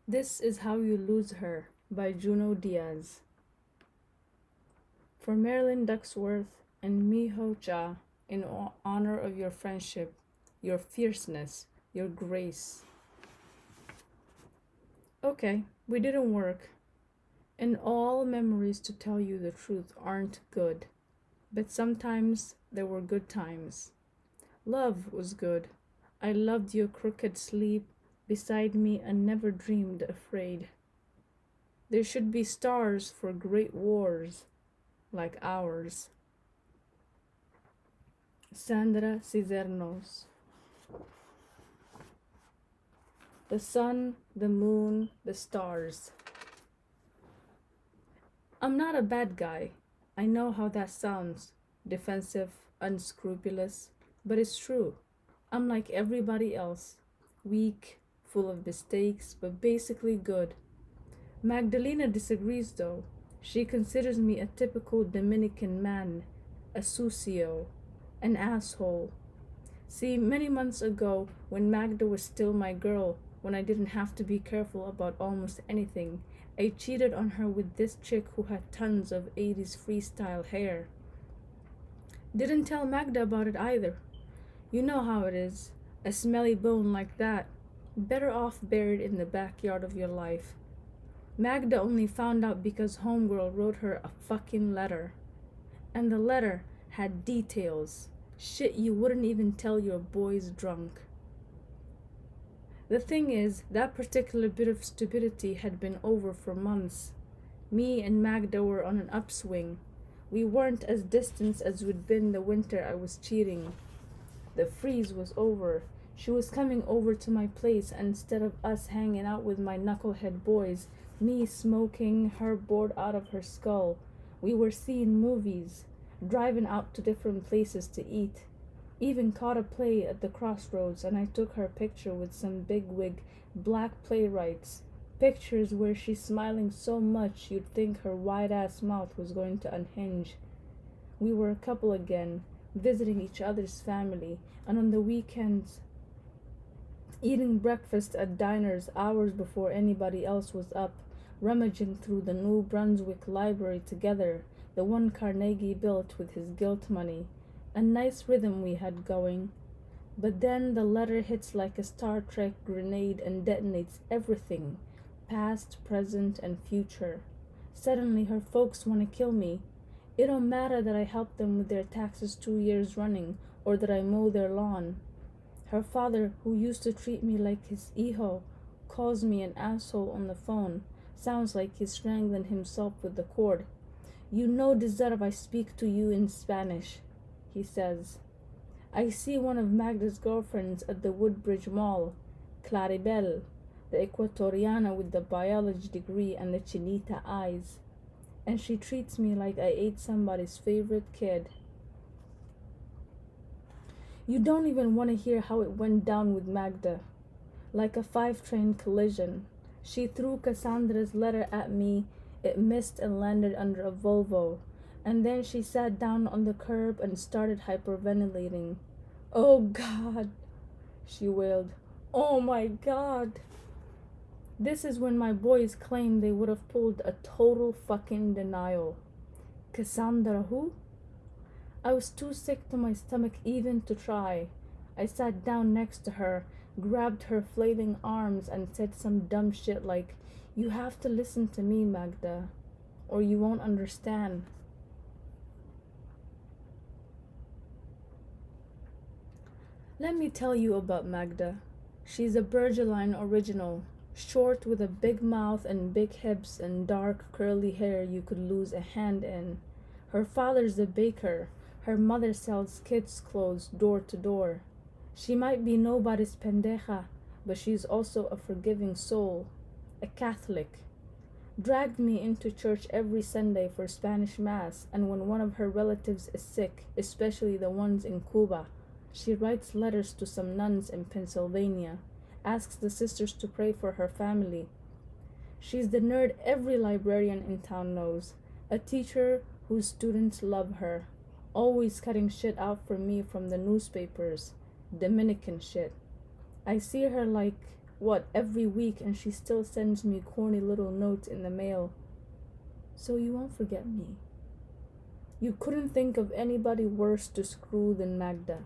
This is How You Lose Her by Juno Diaz. For Marilyn Ducksworth and Miho Cha, in honor of your friendship, your fierceness, your grace. Okay, we didn't work. And all memories, to tell you the truth, aren't good. But sometimes there were good times. Love was good. I loved your crooked sleep beside me and never dreamed afraid. There should be stars for great wars like ours. Sandra Cisneros. The sun, the moon, the stars. I'm not a bad guy. I know how that sounds. Defensive, unscrupulous. But it's true. I'm like everybody else. Weak, full of mistakes, but basically good. Magdalena disagrees though. She considers me a typical Dominican man, a sucio, an asshole. See, many months ago, when Magda was still my girl, when I didn't have to be careful about almost anything, I cheated on her with this chick who had tons of 80s freestyle hair. Didn't tell Magda about it either. You know how it is. A smelly bone like that. Better off buried in the backyard of your life. Magda only found out because Homegirl wrote her a fucking letter. And the letter had details. Shit you wouldn't even tell your boys drunk. The thing is, that particular bit of stupidity had been over for months. Me and Magda were on an upswing. We weren't as distant as we'd been the winter I was cheating. The freeze was over. She was coming over to my place, and instead of us hanging out with my knucklehead boys, me smoking, her bored out of her skull, we were seeing movies, driving out to different places to eat. Even caught a play at the crossroads, and I took her picture with some bigwig black playwrights. Pictures where she's smiling so much you'd think her wide-ass mouth was going to unhinge. We were a couple again, visiting each other's family, and on the weekends, eating breakfast at diners hours before anybody else was up, rummaging through the New Brunswick library together, the one Carnegie built with his guilt money. A nice rhythm we had going. But then the letter hits like a Star Trek grenade and detonates everything, past, present, and future. Suddenly her folks want to kill me. It don't matter that I helped them with their taxes 2 years running, or that I mow their lawn. Her father, who used to treat me like his hijo, calls me an asshole on the phone. Sounds like he's strangling himself with the cord. You no deserve I speak to you in Spanish, he says. I see one of Magda's girlfriends at the Woodbridge Mall, Claribel, the Ecuatoriana with the biology degree and the chinita eyes. And she treats me like I ate somebody's favorite kid. You don't even want to hear how it went down with Magda. Like a 5-train collision. She threw Cassandra's letter at me. It missed and landed under a Volvo. And then she sat down on the curb and started hyperventilating. Oh God, she wailed. Oh my God. This is when my boys claimed they would have pulled a total fucking denial. Cassandra who? I was too sick to my stomach even to try. I sat down next to her, grabbed her flailing arms, and said some dumb shit like, "You have to listen to me, Magda, or you won't understand." Let me tell you about Magda. She's a Bergeline original, short with a big mouth and big hips and dark curly hair you could lose a hand in. Her father's a baker. Her mother sells kids' clothes door to door. She might be nobody's pendeja, but she's also a forgiving soul, a Catholic. Dragged me into church every Sunday for Spanish Mass, and when one of her relatives is sick, especially the ones in Cuba, she writes letters to some nuns in Pennsylvania, asks the sisters to pray for her family. She's the nerd every librarian in town knows, a teacher whose students love her, always cutting shit out for me from the newspapers, Dominican shit. I see her like every week, and she still sends me corny little notes in the mail. So you won't forget me. You couldn't think of anybody worse to screw than Magda.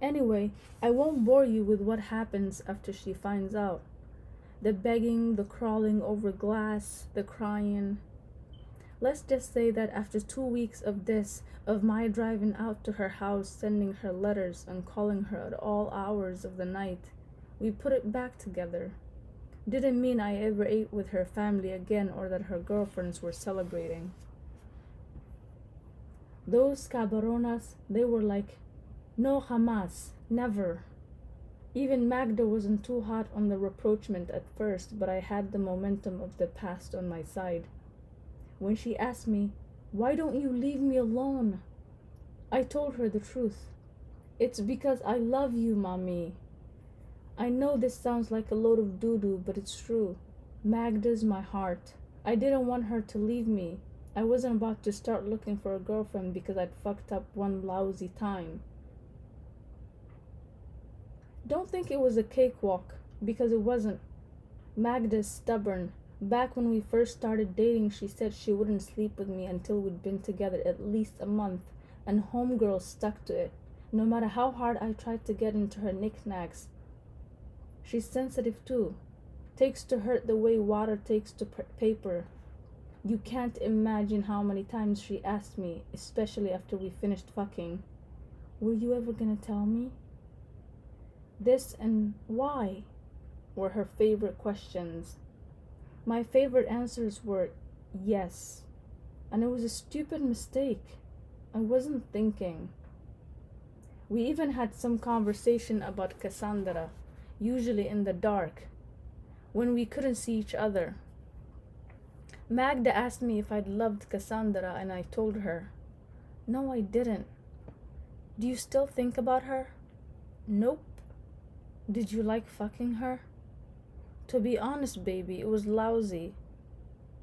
Anyway, I won't bore you with what happens after she finds out. The begging, the crawling over glass, the crying. Let's just say that after 2 weeks of this, of my driving out to her house, sending her letters, and calling her at all hours of the night, we put it back together. Didn't mean I ever ate with her family again or that her girlfriends were celebrating. Those cabronas, they were like, no jamás, never. Even Magda wasn't too hot on the rapprochement at first, but I had the momentum of the past on my side. When she asked me, why don't you leave me alone? I told her the truth. It's because I love you, mommy. I know this sounds like a load of doo-doo, but it's true. Magda's my heart. I didn't want her to leave me. I wasn't about to start looking for a girlfriend because I'd fucked up one lousy time. Don't think it was a cakewalk, because it wasn't. Magda's stubborn. Back when we first started dating, she said she wouldn't sleep with me until we'd been together at least a month, and homegirls stuck to it, no matter how hard I tried to get into her knickknacks. She's sensitive too. Takes to hurt the way water takes to paper. You can't imagine how many times she asked me, especially after we finished fucking, were you ever gonna tell me? This and why were her favorite questions. My favorite answers were yes. And it was a stupid mistake. I wasn't thinking. We even had some conversation about Cassandra, usually in the dark, when we couldn't see each other. Magda asked me if I'd loved Cassandra, and I told her, no, I didn't. Do you still think about her? Nope. Did you like fucking her? To be honest, baby, it was lousy.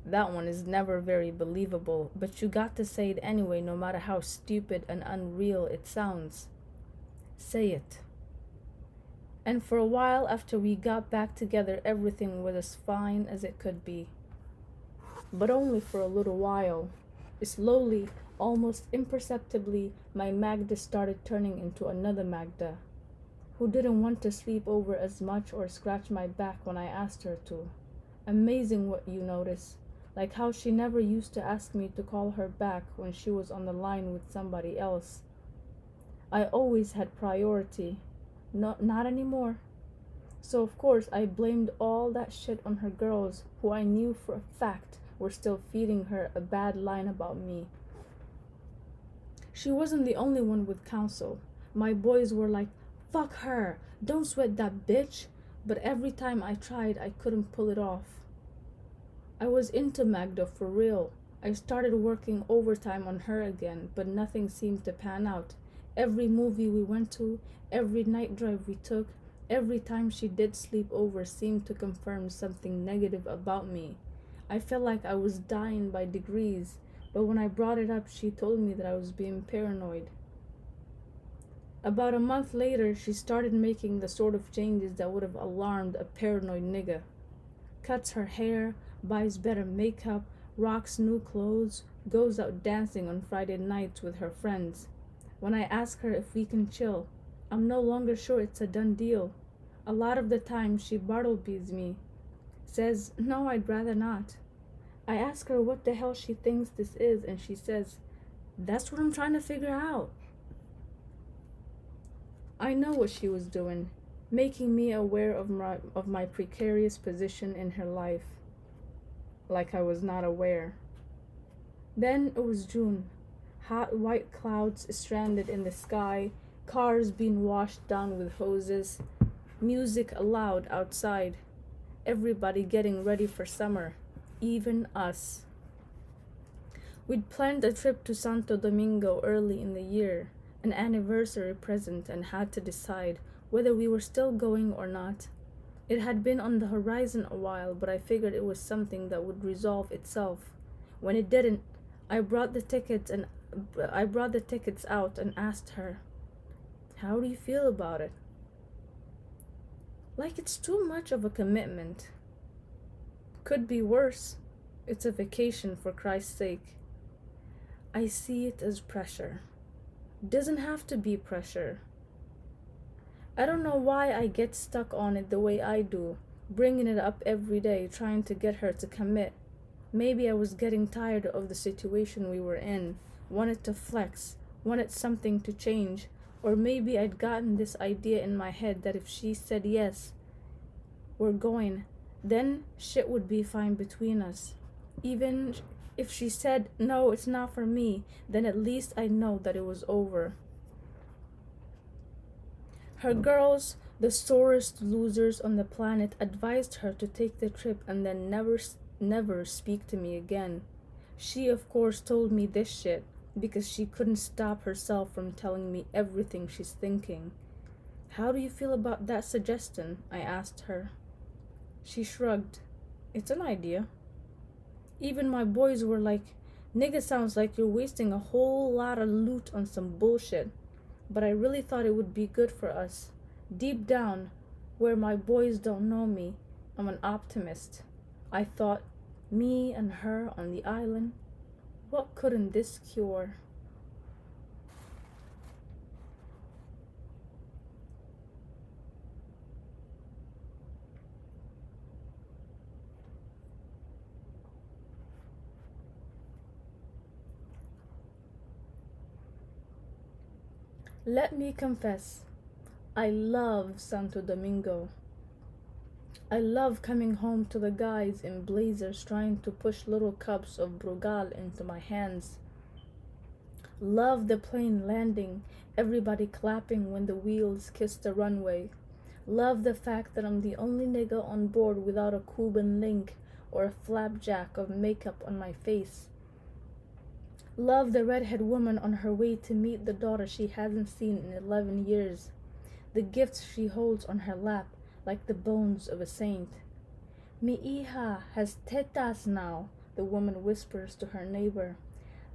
That one is never very believable, but you got to say it anyway, no matter how stupid and unreal it sounds. Say it. And for a while after we got back together, everything was as fine as it could be. But only for a little while. Slowly, almost imperceptibly, my Magda started turning into another Magda, who didn't want to sleep over as much or scratch my back when I asked her to. Amazing what you notice, like how she never used to ask me to call her back when she was on the line with somebody else. I always had priority. Not anymore. So of course I blamed all that shit on her girls, who I knew for a fact were still feeding her a bad line about me. She wasn't the only one with counsel. My boys were like, fuck her, don't sweat that bitch, but every time I tried, I couldn't pull it off. I was into Magda for real. I started working overtime on her again, but nothing seemed to pan out. Every movie we went to, every night drive we took, every time she did sleep over seemed to confirm something negative about me. I felt like I was dying by degrees, but when I brought it up, she told me that I was being paranoid. About a month later, she started making the sort of changes that would have alarmed a paranoid nigga. Cuts her hair, buys better makeup, rocks new clothes, goes out dancing on Friday nights with her friends. When I ask her if we can chill, I'm no longer sure it's a done deal. A lot of the time she bartlebees me. Says, no, I'd rather not. I ask her what the hell she thinks this is, and she says, that's what I'm trying to figure out. I know what she was doing, making me aware of my precarious position in her life, like I was not aware. Then it was June. Hot white clouds stranded in the sky, cars being washed down with hoses, music loud outside, everybody getting ready for summer, even us. We'd planned a trip to Santo Domingo early in the year, an anniversary present, and had to decide whether we were still going or not. It had been on the horizon a while, but I figured it was something that would resolve itself. When it didn't, I brought the tickets out and asked her, how do you feel about it? Like it's too much of a commitment. Could be worse. It's a vacation for Christ's sake. I see it as pressure. Doesn't have to be pressure. I don't know why I get stuck on it the way I do, bringing it up every day, trying to get her to commit. Maybe I was getting tired of the situation we were in, wanted to flex, wanted something to change, or maybe I'd gotten this idea in my head that if she said yes, we're going, then shit would be fine between us. Even if she said, no, it's not for me, then at least I know that it was over. Her girls, the sorest losers on the planet, advised her to take the trip and then never speak to me again. She, of course, told me this shit because she couldn't stop herself from telling me everything she's thinking. How do you feel about that suggestion? I asked her. She shrugged. It's an idea. Even my boys were like, nigga, sounds like you're wasting a whole lot of loot on some bullshit. But I really thought it would be good for us. Deep down, where my boys don't know me, I'm an optimist. I thought, me and her on the island, what couldn't this cure? Let me confess, I love Santo Domingo. I love coming home to the guys in blazers trying to push little cups of brugal into my hands. Love the plane landing, everybody clapping when the wheels kiss the runway. Love the fact that I'm the only nigga on board without a Cuban link or a flapjack of makeup on my face. Love the redhead woman on her way to meet the daughter she hasn't seen in 11 years. The gifts she holds on her lap like the bones of a saint. Mi hija has tetas now, the woman whispers to her neighbor.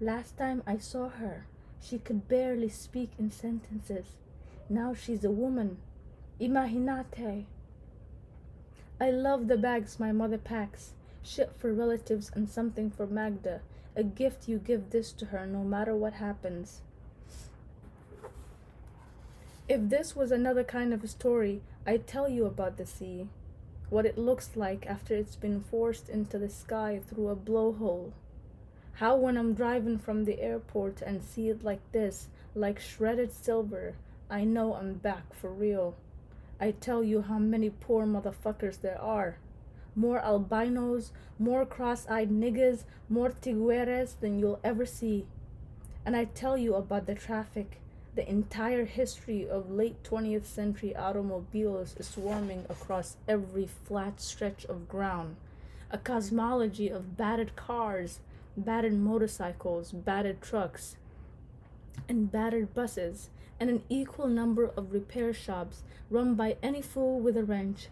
Last time I saw her, she could barely speak in sentences. Now she's a woman. Imagínate. I love the bags my mother packs. Shit for relatives and something for Magda. A gift you give this to her no matter what happens. If this was another kind of a story, I'd tell you about the sea. What it looks like after it's been forced into the sky through a blowhole. How when I'm driving from the airport and see it like this, like shredded silver, I know I'm back for real. I tell you how many poor motherfuckers there are. More albinos, more cross-eyed niggas, more tigueres than you'll ever see. And I tell you about the traffic. The entire history of late 20th century automobiles is swarming across every flat stretch of ground. A cosmology of battered cars, battered motorcycles, battered trucks, and battered buses, and an equal number of repair shops run by any fool with a wrench.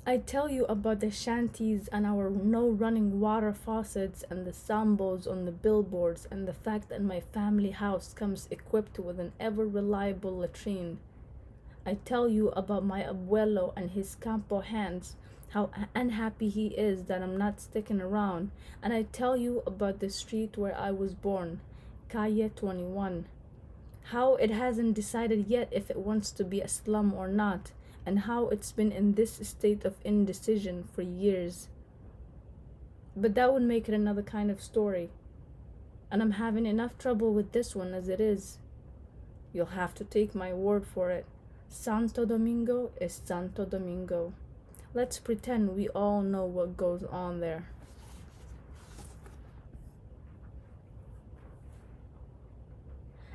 I tell you about the shanties and our no running water faucets and the sambos on the billboards and the fact that my family house comes equipped with an ever reliable latrine. I tell you about my abuelo and his campo hands, how unhappy he is that I'm not sticking around, and I tell you about the street where I was born, Calle 21. How it hasn't decided yet if it wants to be a slum or not, and how it's been in this state of indecision for years. But that would make it another kind of story, and I'm having enough trouble with this one as it is. You'll have to take my word for it. Santo Domingo is Santo Domingo. Let's pretend we all know what goes on there.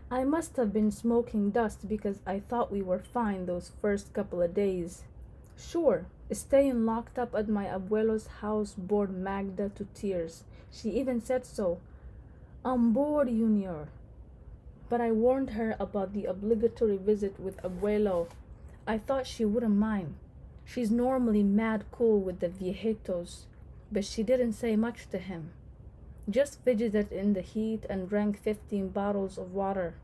I must have been smoking dust because I thought we were fine those first couple of days. Sure, staying locked up at my abuelo's house bored Magda to tears. She even said so. I'm bored, Junior. But I warned her about the obligatory visit with abuelo. I thought she wouldn't mind. She's normally mad cool with the viejitos, but she didn't say much to him. Just fidgeted in the heat and drank 15 bottles of water.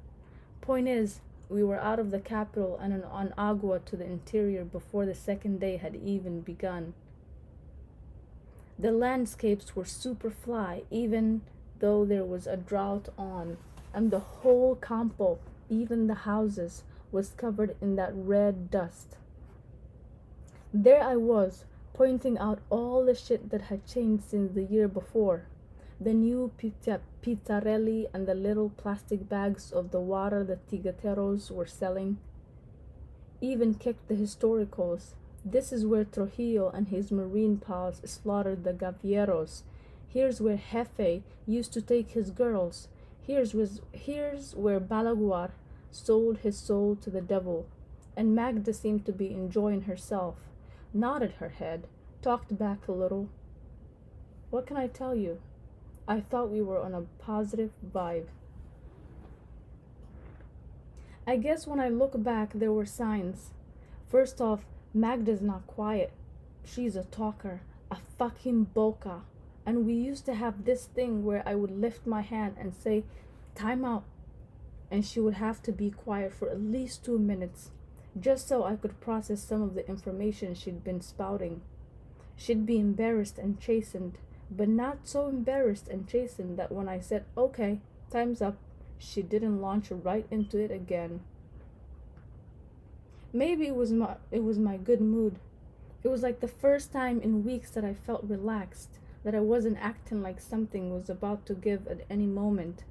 Point is, We were out of the capital and on Agua to the interior before the second day had even begun. The landscapes were super fly, even though there was a drought on, and the whole campo, even the houses, was covered in that red dust. There I was, pointing out all the shit that had changed since the year before. The new pizzarelli and the little plastic bags of the water the tigateros were selling. Even kicked the historicals. This is where Trujillo and his marine pals slaughtered the gavieros. Here's where Jefe used to take his girls. Here's where Balaguer sold his soul to the devil. And Magda seemed to be enjoying herself. Nodded her head, talked back a little. What can I tell you? I thought we were on a positive vibe. I guess when I look back, there were signs. First off, Magda's not quiet. She's a talker, a fucking boca. And we used to have this thing where I would lift my hand and say, "Time out." And she would have to be quiet for at least 2 minutes, just so I could process some of the information she'd been spouting. She'd be embarrassed and chastened, but not so embarrassed and chastened that when I said, "Okay, time's up," she didn't launch right into it again. Maybe it was my good mood. It was like the first time in weeks that I felt relaxed, that I wasn't acting like something was about to give at any moment.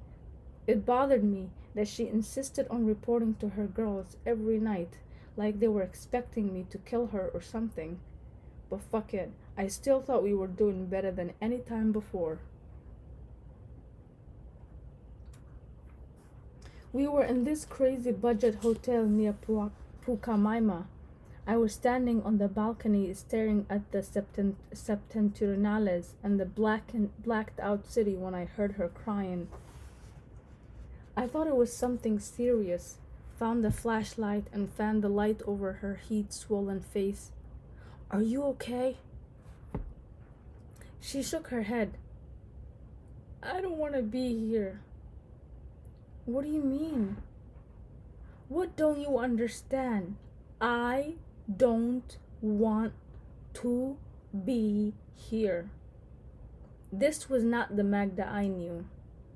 It bothered me that she insisted on reporting to her girls every night, like they were expecting me to kill her or something. But fuck it, I still thought we were doing better than any time before. We were in this crazy budget hotel near Pucamaima. I was standing on the balcony staring at the septentrionales and the blacked out city when I heard her crying. I thought it was something serious, found the flashlight and fanned the light over her heat-swollen face. "Are you okay?" She shook her head. "I don't want to be here." "What do you mean?" "What don't you understand? I don't want to be here." This was not the Magda I knew.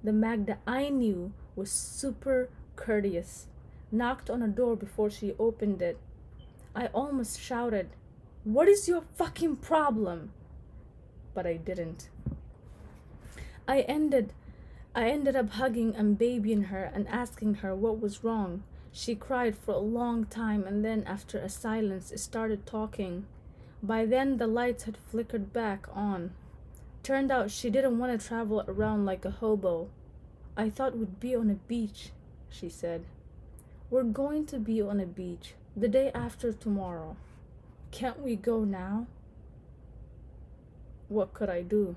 The Magda I knew was super courteous, knocked on a door before she opened it. I almost shouted, "What is your fucking problem?" But I didn't. I ended up hugging and babying her and asking her what was wrong. She cried for a long time and then, after a silence, started talking. By then, the lights had flickered back on. Turned out she didn't want to travel around like a hobo. "I thought we'd be on a beach," she said. "We're going to be on a beach the day after tomorrow. Can't we go now?" What could I do?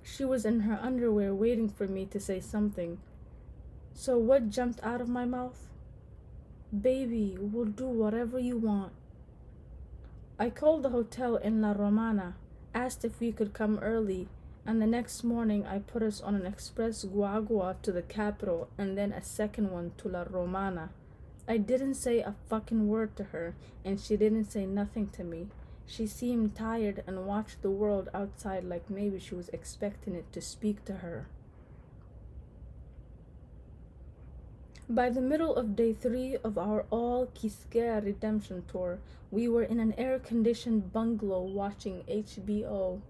She was in her underwear waiting for me to say something. So what jumped out of my mouth? "Baby, we'll do whatever you want." I called the hotel in La Romana, asked if we could come early, and the next morning I put us on an express guagua to the capital and then a second one to La Romana. I didn't say a fucking word to her, and she didn't say nothing to me. She seemed tired and watched the world outside like maybe she was expecting it to speak to her. By the middle of day 3 of our all Quisqueya redemption tour, we were in an air-conditioned bungalow watching HBO.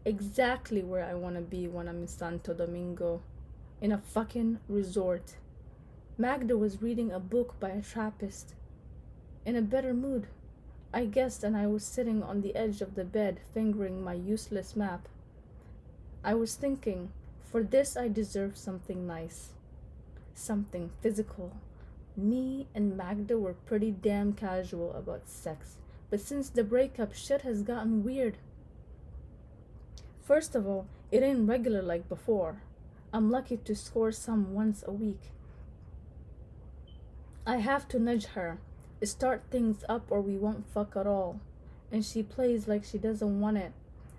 Exactly where I want to be when I'm in Santo Domingo. In a fucking resort. Magda was reading a book by a Trappist. In a better mood, I guessed, and I was sitting on the edge of the bed, fingering my useless map. I was thinking, for this I deserve something nice. Something physical. Me and Magda were pretty damn casual about sex, but since the breakup, shit has gotten weird. First of all, it ain't regular like before. I'm lucky to score some once a week. I have to nudge her, start things up, or we won't fuck at all. And she plays like she doesn't want it.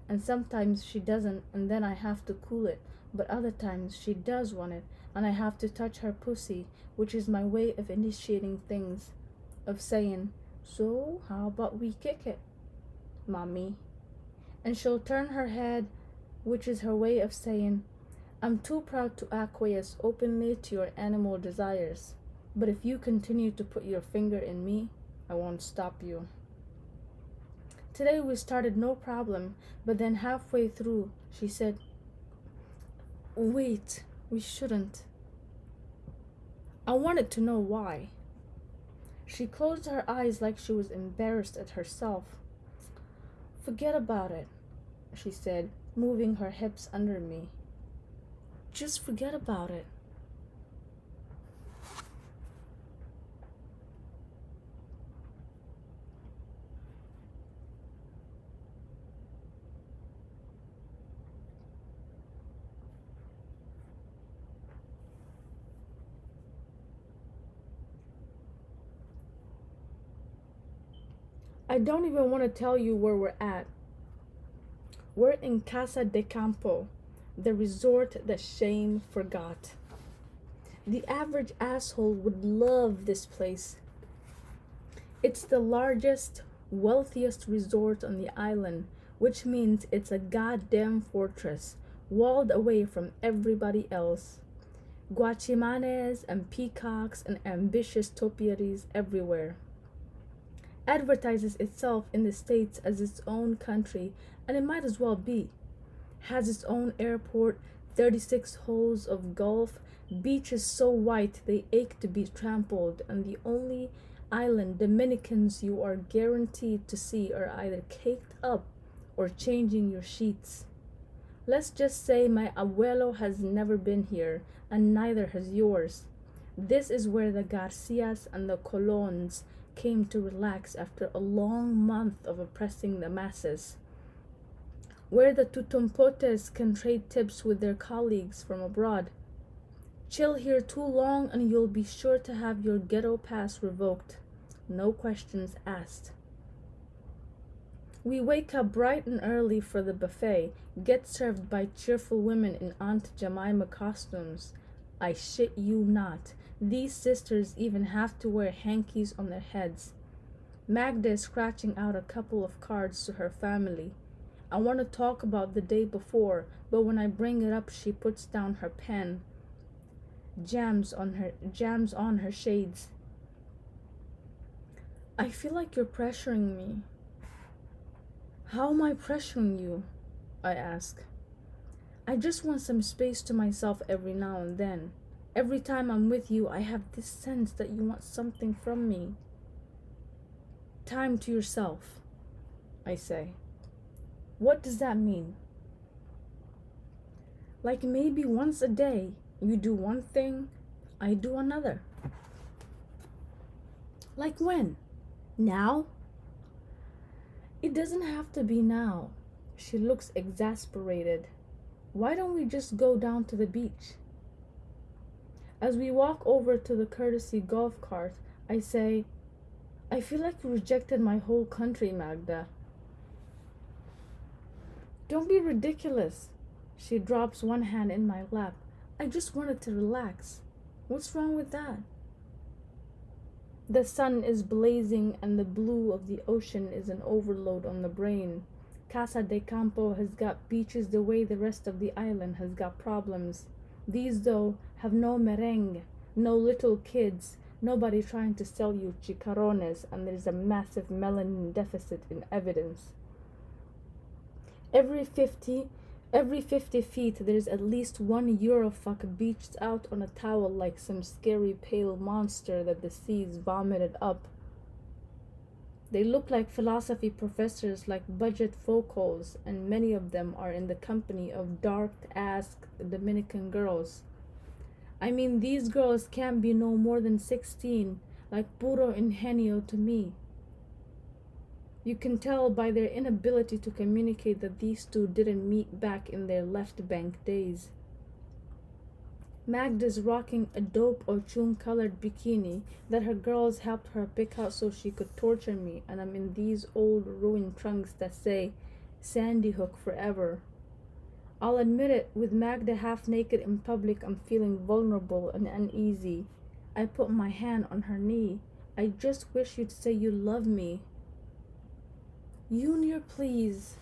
And sometimes she doesn't, and then I have to cool it. But other times she does want it, and I have to touch her pussy, which is my way of initiating things, of saying, "So, how about we kick it, mommy?" And she'll turn her head, which is her way of saying, "I'm too proud to acquiesce openly to your animal desires, but if you continue to put your finger in me, I won't stop you." Today we started no problem, but then halfway through, she said, "Wait, we shouldn't." I wanted to know why. She closed her eyes like she was embarrassed at herself. "Forget about it," she said, moving her hips under me. "Just forget about it." I don't even want to tell you where we're at. We're in Casa de Campo, the resort that shame forgot. The average asshole would love this place. It's the largest, wealthiest resort on the island, which means it's a goddamn fortress, walled away from everybody else. Guachimanes and peacocks and ambitious topiaries everywhere. Advertises itself in the States as its own country, and it might as well be. Has its own airport, 36 holes of golf, beaches so white they ache to be trampled, and the only island Dominicans you are guaranteed to see are either caked up or changing your sheets. Let's just say my abuelo has never been here, and neither has yours. This is where the Garcias and the Colons came to relax after a long month of oppressing the masses. Where the Tutumpotes can trade tips with their colleagues from abroad. Chill here too long and you'll be sure to have your ghetto pass revoked. No questions asked. We wake up bright and early for the buffet, get served by cheerful women in Aunt Jemima costumes. I shit you not. These sisters even have to wear hankies on their heads. Magda is scratching out a couple of cards to her family. I want to talk about the day before, but when I bring it up, she puts down her pen, jams on her shades. "I feel like you're pressuring me." "How am I pressuring you?" I ask. "I just want some space to myself every now and then. Every time I'm with you, I have this sense that you want something from me." "Time to yourself," I say. "What does that mean?" "Like maybe once a day, you do one thing, I do another." "Like when? Now?" "It doesn't have to be now." She looks exasperated. "Why don't we just go down to the beach?" As we walk over to the courtesy golf cart, I say, "I feel like you rejected my whole country, Magda." "Don't be ridiculous." She drops one hand in my lap. "I just wanted to relax. What's wrong with that?" The sun is blazing and the blue of the ocean is an overload on the brain. Casa de Campo has got beaches the way the rest of the island has got problems. These, though, have no merengue, no little kids, nobody trying to sell you chicharrones, and there's a massive melanin deficit in evidence. Every 50 feet there's at least one Eurofuck beached out on a towel like some scary pale monster that the seas vomited up. They look like philosophy professors like budget focals, and many of them are in the company of dark-ass Dominican girls. I mean, these girls can't be no more than 16, like puro ingenio to me. You can tell by their inability to communicate that these two didn't meet back in their left bank days. Magda's rocking a dope Ochun-colored bikini that her girls helped her pick out so she could torture me, and I'm in these old ruined trunks that say Sandy Hook forever. I'll admit it, with Magda half naked in public, I'm feeling vulnerable and uneasy. I put my hand on her knee. I just wish you'd say you love me. Junior, please.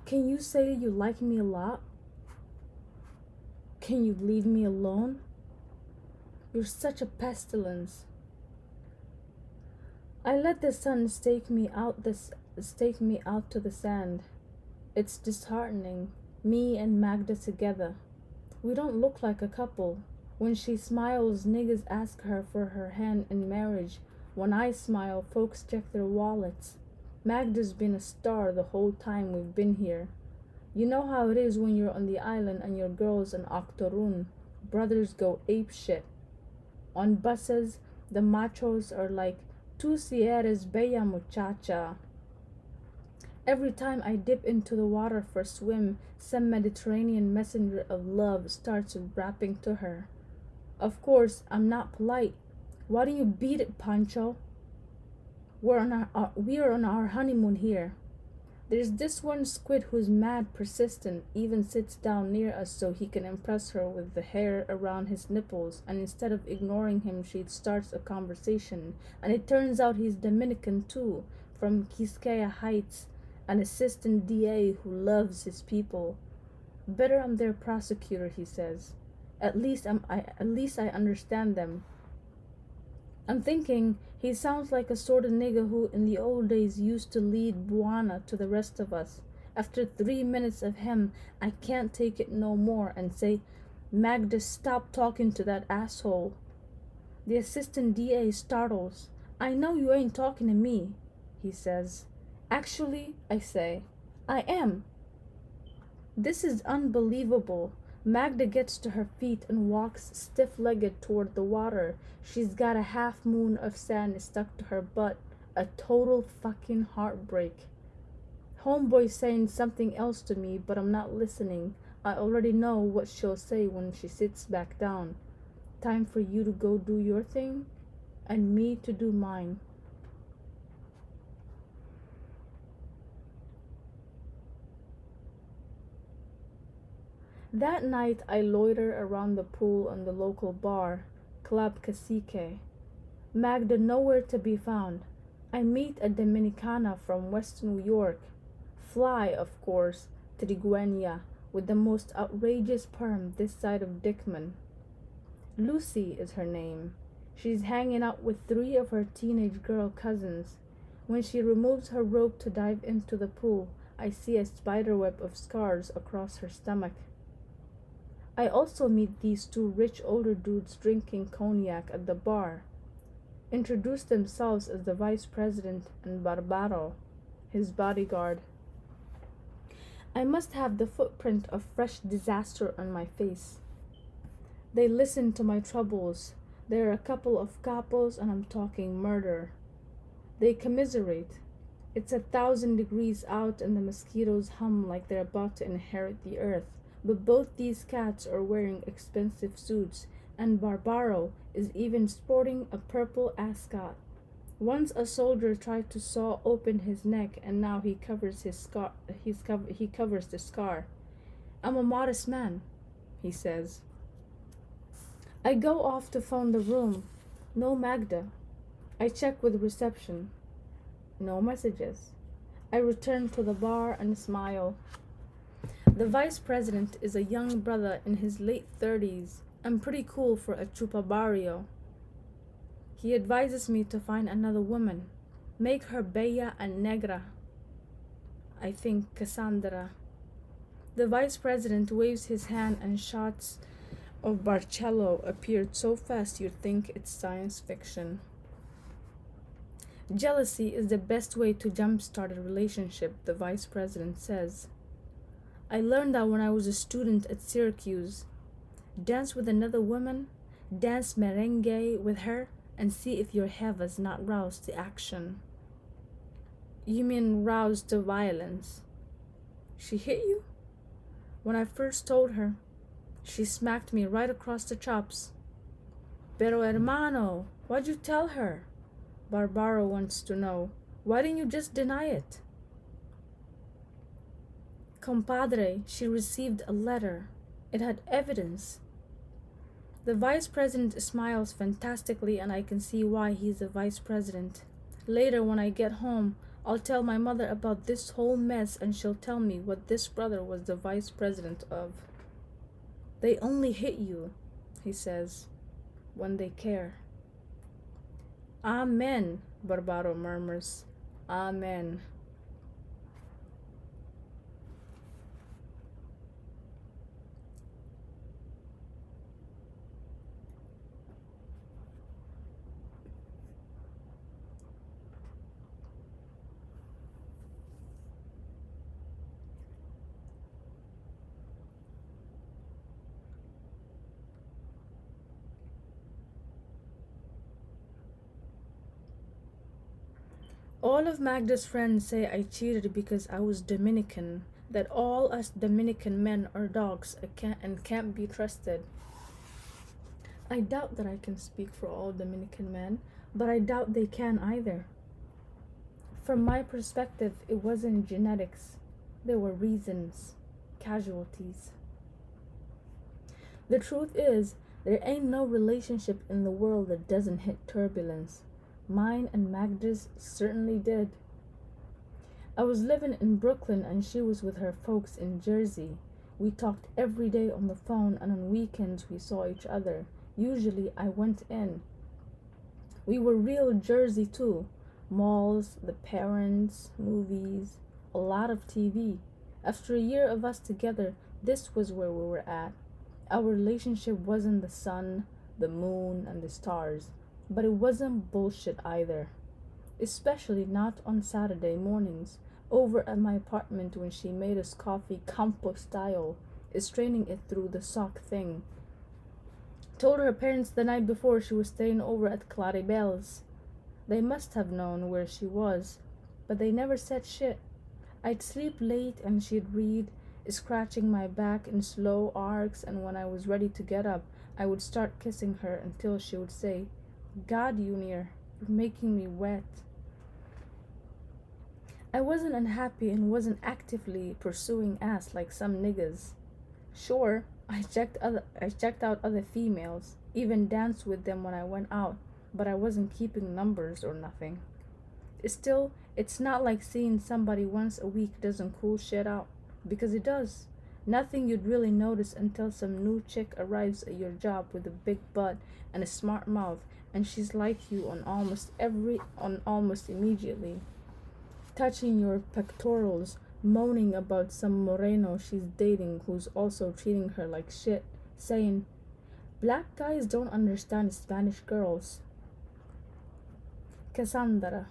Can you say you like me a lot? Can you leave me alone? You're such a pestilence. I let the sun stake me out to the sand. It's disheartening, me and Magda together. We don't look like a couple. When she smiles, niggas ask her for her hand in marriage. When I smile, folks check their wallets. Magda's been a star the whole time we've been here. You know how it is when you're on the island and your girl's an octoroon. Brothers go ape shit. On buses, the machos are like, "Tu si eres bella muchacha." Every time I dip into the water for a swim, some Mediterranean messenger of love starts rapping to her. Of course, I'm not polite. Why don't you beat it, Pancho? We're on our honeymoon here. There's this one squid who's mad persistent, even sits down near us so he can impress her with the hair around his nipples, and instead of ignoring him, she starts a conversation. And it turns out he's Dominican too, from Quisqueya Heights, an assistant DA who loves his people. Better I'm their prosecutor, he says. At least I understand them. I'm thinking he sounds like a sort of nigga who in the old days used to lead Buana to the rest of us. After 3 minutes of him, I can't take it no more and say, "Magda, stop talking to that asshole." The assistant DA startles. "I know you ain't talking to me," he says. "Actually," I say, "I am." This is unbelievable. Magda gets to her feet and walks stiff-legged toward the water. She's got a half moon of sand stuck to her butt. A total fucking heartbreak. Homeboy's saying something else to me, but I'm not listening. I already know what she'll say when she sits back down. Time for you to go do your thing, and me to do mine. That night I loiter around the pool and the local bar, Club Cacique. Magda nowhere to be found. I meet a Dominicana from West New York. Fly, of course, Trigueña, with the most outrageous perm this side of Dickman. Lucy is her name. She's hanging out with 3 of her teenage girl cousins. When she removes her robe to dive into the pool, I see a spiderweb of scars across her stomach. I also meet these 2 rich older dudes drinking cognac at the bar. Introduce themselves as the vice president and Barbaro, his bodyguard. I must have the footprint of fresh disaster on my face. They listen to my troubles. There are a couple of capos and I'm talking murder. They commiserate. It's 1,000 degrees out and the mosquitoes hum like they're about to inherit the earth. But both these cats are wearing expensive suits, and Barbaro is even sporting a purple ascot. Once a soldier tried to saw open his neck, and now he covers his scar. He covers the scar. "I'm a modest man," he says. I go off to phone the room. No Magda. I check with reception. No messages. I return to the bar and smile. The vice president is a young brother in his late 30s and pretty cool for a chupa barrio. He advises me to find another woman, make her bella and negra. I think Cassandra. The vice president waves his hand and shots of Barcello appeared so fast you'd think it's science fiction. Jealousy is the best way to jumpstart a relationship, the vice president says. I learned that when I was a student at Syracuse. Dance with another woman, dance merengue with her, and see if your heva's not roused to action. You mean roused to violence? She hit you? When I first told her, she smacked me right across the chops. Pero hermano, why'd you tell her? Barbaro wants to know. Why didn't you just deny it? Compadre, she received a letter. It had evidence. The vice president smiles fantastically, and I can see why he's a vice president. Later, when I get home, I'll tell my mother about this whole mess, and she'll tell me what this brother was the vice president of. They only hit you, he says, when they care. Amen, Barbaro murmurs. Amen. All of Magda's friends say I cheated because I was Dominican, that all us Dominican men are dogs and can't be trusted. I doubt that I can speak for all Dominican men, but I doubt they can either. From my perspective, it wasn't genetics. There were reasons, casualties. The truth is, there ain't no relationship in the world that doesn't hit turbulence. Mine and Magda's certainly did. I was living in Brooklyn and she was with her folks in Jersey. We talked every day on the phone, and on weekends we saw each other. Usually I went in. We were real Jersey too. Malls, the parents, movies, a lot of TV. After a year of us together, this was where we were at. Our relationship wasn't the sun, the moon, and the stars, but it wasn't bullshit either. Especially not on Saturday mornings, over at my apartment when she made us coffee Campo style, straining it through the sock thing. Told her parents the night before she was staying over at Claribel's. They must have known where she was, but they never said shit. I'd sleep late and she'd read, scratching my back in slow arcs, and when I was ready to get up, I would start kissing her until she would say, "God, Junior, you're making me wet." I wasn't unhappy and wasn't actively pursuing ass like some niggas. Sure, I checked out other females, even danced with them when I went out, but I wasn't keeping numbers or nothing. Still, it's not like seeing somebody once a week doesn't cool shit out, because it does. Nothing you'd really notice until some new chick arrives at your job with a big butt and a smart mouth, and she's like you on almost immediately, touching your pectorals, moaning about some moreno she's dating who's also treating her like shit, saying, "Black guys don't understand Spanish girls." Cassandra.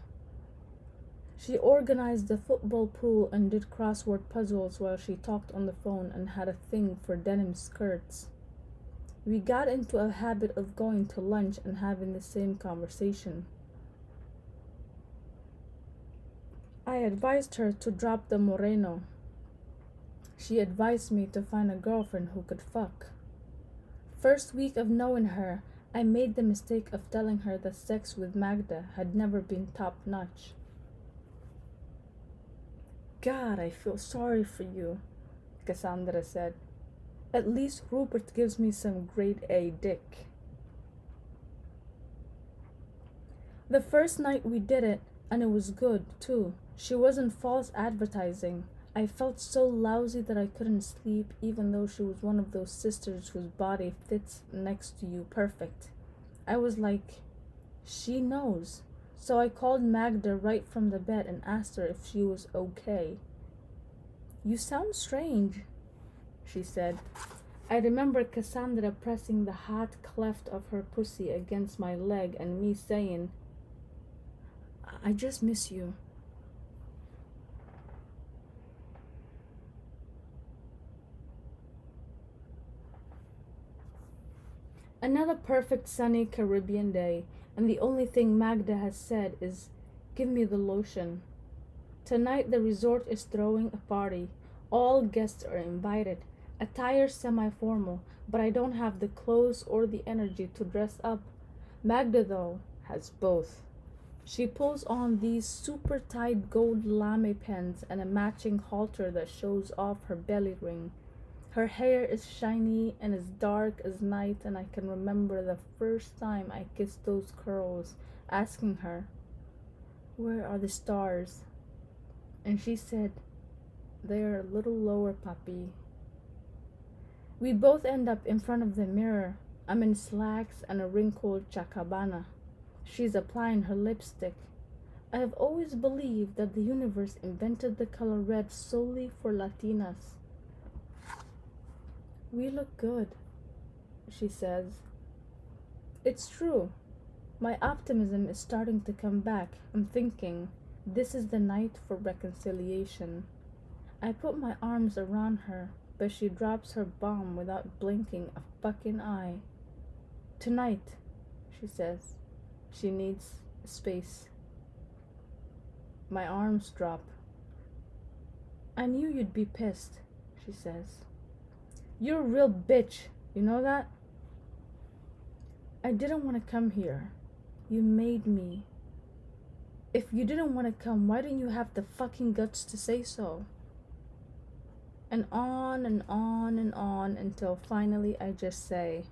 She organized the football pool and did crossword puzzles while she talked on the phone and had a thing for denim skirts. We got into a habit of going to lunch and having the same conversation. I advised her to drop the moreno. She advised me to find a girlfriend who could fuck. First week of knowing her, I made the mistake of telling her that sex with Magda had never been top notch. God, I feel sorry for you, Cassandra said. At least Rupert gives me some grade A dick. The first night we did it, and it was good, too. She wasn't false advertising. I felt so lousy that I couldn't sleep, even though she was one of those sisters whose body fits next to you perfect. I was like, she knows. So I called Magda right from the bed and asked her if she was okay. "You sound strange," she said. I remember Cassandra pressing the hot cleft of her pussy against my leg and me saying, "I just miss you." Another perfect sunny Caribbean day, and the only thing Magda has said is, "Give me the lotion." Tonight the resort is throwing a party. All guests are invited. Attire semi-formal, but I don't have the clothes or the energy to dress up. Magda, though, has both. She pulls on these super tight gold lame pants and a matching halter that shows off her belly ring. Her hair is shiny and as dark as night, and I can remember the first time I kissed those curls, asking her, "Where are the stars?" And she said, "They are a little lower, papi." We both end up in front of the mirror. I'm in slacks and a wrinkled chacabana. She's applying her lipstick. I have always believed that the universe invented the color red solely for Latinas. "We look good," she says. It's true. My optimism is starting to come back. I'm thinking, this is the night for reconciliation. I put my arms around her, but she drops her bomb without blinking a fucking eye. "Tonight," she says. She needs space. My arms drop. "I knew you'd be pissed," she says. "You're a real bitch, you know that?" "I didn't want to come here. You made me. If you didn't want to come, why didn't you have the fucking guts to say so?" And on and on and on until finally I just say,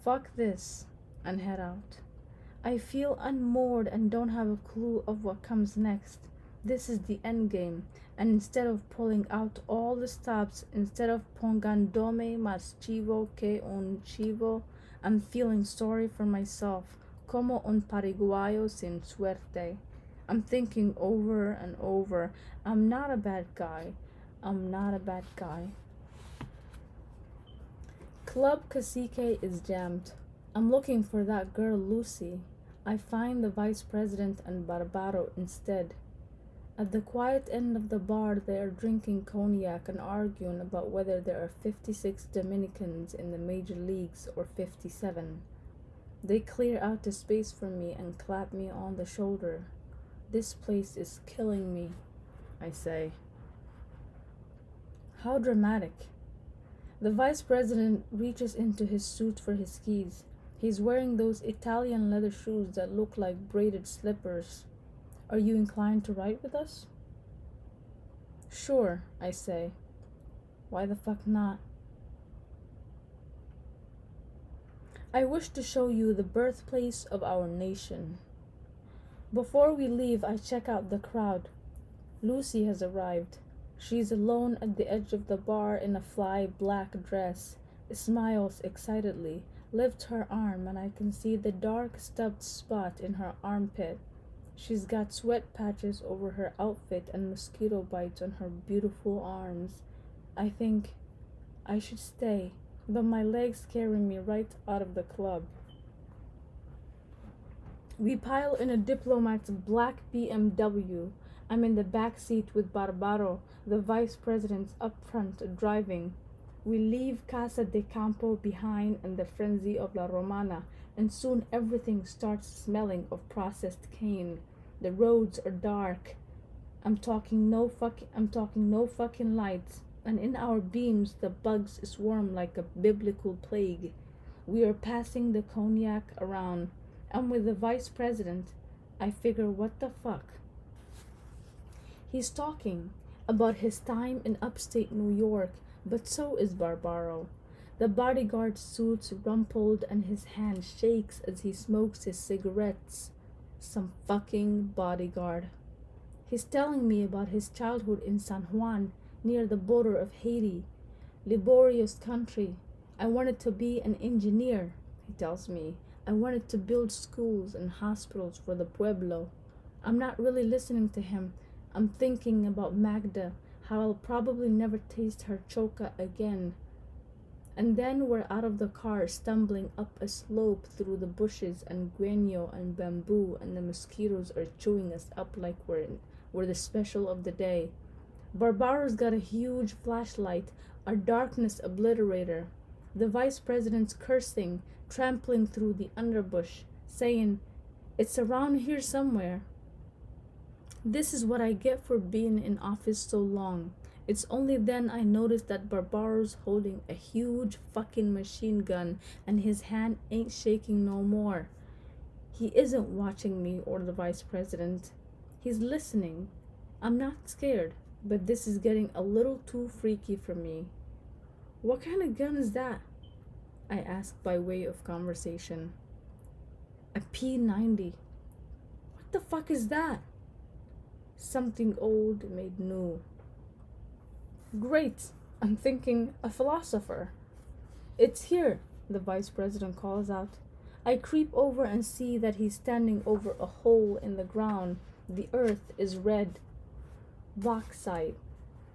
"Fuck this," and head out. I feel unmoored and don't have a clue of what comes next. This is the end game, and instead of pulling out all the stops, instead of pongandome más chivo que un chivo, I'm feeling sorry for myself, como un pariguayo sin suerte. I'm thinking over and over, I'm not a bad guy. I'm not a bad guy. Club Cacique is jammed. I'm looking for that girl Lucy. I find the vice president and Barbaro instead. At the quiet end of the bar, they are drinking cognac and arguing about whether there are 56 Dominicans in the major leagues or 57. They clear out the space for me and clap me on the shoulder. "This place is killing me," I say. How dramatic. The vice president reaches into his suit for his keys. He's wearing those Italian leather shoes that look like braided slippers. "Are you inclined to ride with us?" "Sure," I say. Why the fuck not? "I wish to show you the birthplace of our nation." Before we leave, I check out the crowd. Lucy has arrived. She's alone at the edge of the bar in a fly black dress, smiles excitedly, lifts her arm, and I can see the dark stubbed spot in her armpit. She's got sweat patches over her outfit and mosquito bites on her beautiful arms. I think I should stay, but my legs carry me right out of the club. We pile in a diplomat's black BMW. I'm in the back seat with Barbaro, the vice president's up front driving. We leave Casa de Campo behind in the frenzy of La Romana, and soon everything starts smelling of processed cane. The roads are dark. I'm talking no fucking lights, and in our beams the bugs swarm like a biblical plague. We are passing the cognac around. I'm with the vice president. I figure, what the fuck? He's talking about his time in upstate New York, but so is Barbaro. The bodyguard suit's rumpled and his hand shakes as he smokes his cigarettes. Some fucking bodyguard. He's telling me about his childhood in San Juan, near the border of Haiti. Laborious country. "I wanted to be an engineer," he tells me. "I wanted to build schools and hospitals for the pueblo." I'm not really listening to him. I'm thinking about Magda, how I'll probably never taste her choca again. And then we're out of the car, stumbling up a slope through the bushes and gueño and bamboo, and the mosquitoes are chewing us up like we're the special of the day. Barbaro's got a huge flashlight, a darkness obliterator. The vice president's cursing, trampling through the underbush, saying, "It's around here somewhere." This is what I get for being in office so long. It's only then I notice that Barbaro's holding a huge fucking machine gun and his hand ain't shaking no more. He isn't watching me or the vice president. He's listening. I'm not scared, but this is getting a little too freaky for me. What kind of gun is that? I asked by way of conversation. A P90. What the fuck is that? Something old made new. Great, I'm thinking a philosopher. It's here, the vice president calls out. I creep over and see that he's standing over a hole in the ground. The earth is red, bauxite,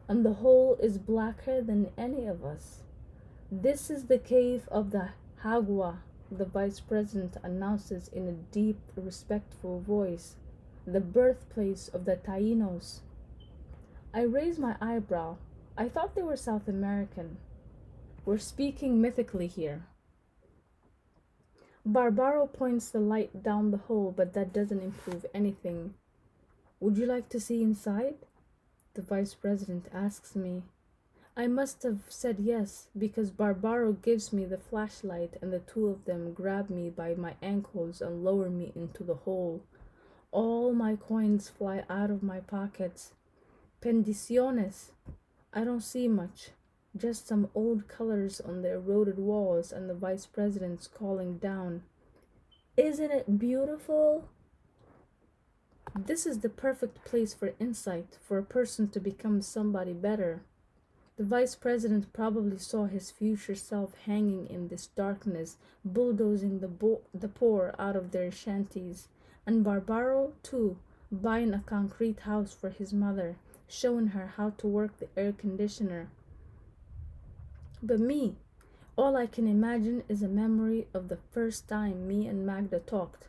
and the hole is blacker than any of us. This is the cave of the Hagua, the vice president announces in a deep, respectful voice, the birthplace of the Tainos. I raise my eyebrow. I thought they were South American. We're speaking mythically here. Barbaro points the light down the hole, but that doesn't improve anything. Would you like to see inside? The vice president asks me. I must have said yes, because Barbaro gives me the flashlight and the two of them grab me by my ankles and lower me into the hole. All my coins fly out of my pockets. Bendiciones. I don't see much. Just some old colors on the eroded walls and the vice president's calling down. Isn't it beautiful? This is the perfect place for insight, for a person to become somebody better. The vice president probably saw his future self hanging in this darkness, bulldozing the poor out of their shanties, and Barbaro, too, buying a concrete house for his mother, showing her how to work the air conditioner. But me, all I can imagine is a memory of the first time me and Magda talked.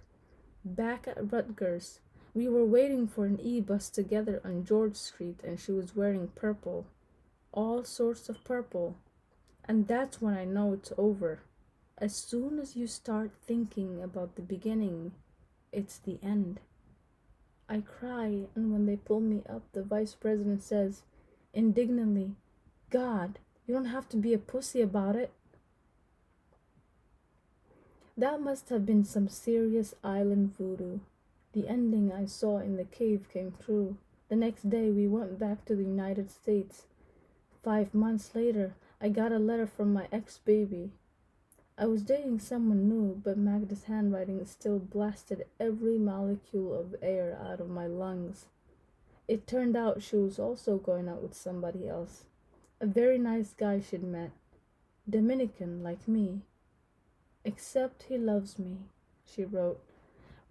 Back at Rutgers, we were waiting for an E-bus together on George Street and she was wearing purple. All sorts of purple. And that's when I know it's over. As soon as you start thinking about the beginning, it's the end. I cry, and when they pull me up, the vice president says, indignantly, God, you don't have to be a pussy about it. That must have been some serious island voodoo. The ending I saw in the cave came true. The next day we went back to the United States. 5 months later, I got a letter from my ex-baby. I was dating someone new, but Magda's handwriting still blasted every molecule of air out of my lungs. It turned out she was also going out with somebody else. A very nice guy she'd met. Dominican, like me. Except he loves me, she wrote.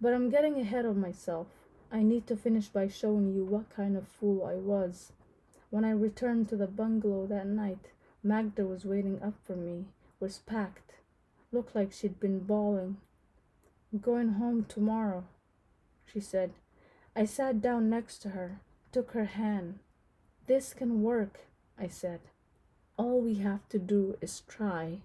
But I'm getting ahead of myself. I need to finish by showing you what kind of fool I was. When I returned to the bungalow that night, Magda was waiting up for me, was packed. Looked like she'd been bawling. I'm going home tomorrow, she said. I sat down next to her, took her hand. This can work, I said. All we have to do is try.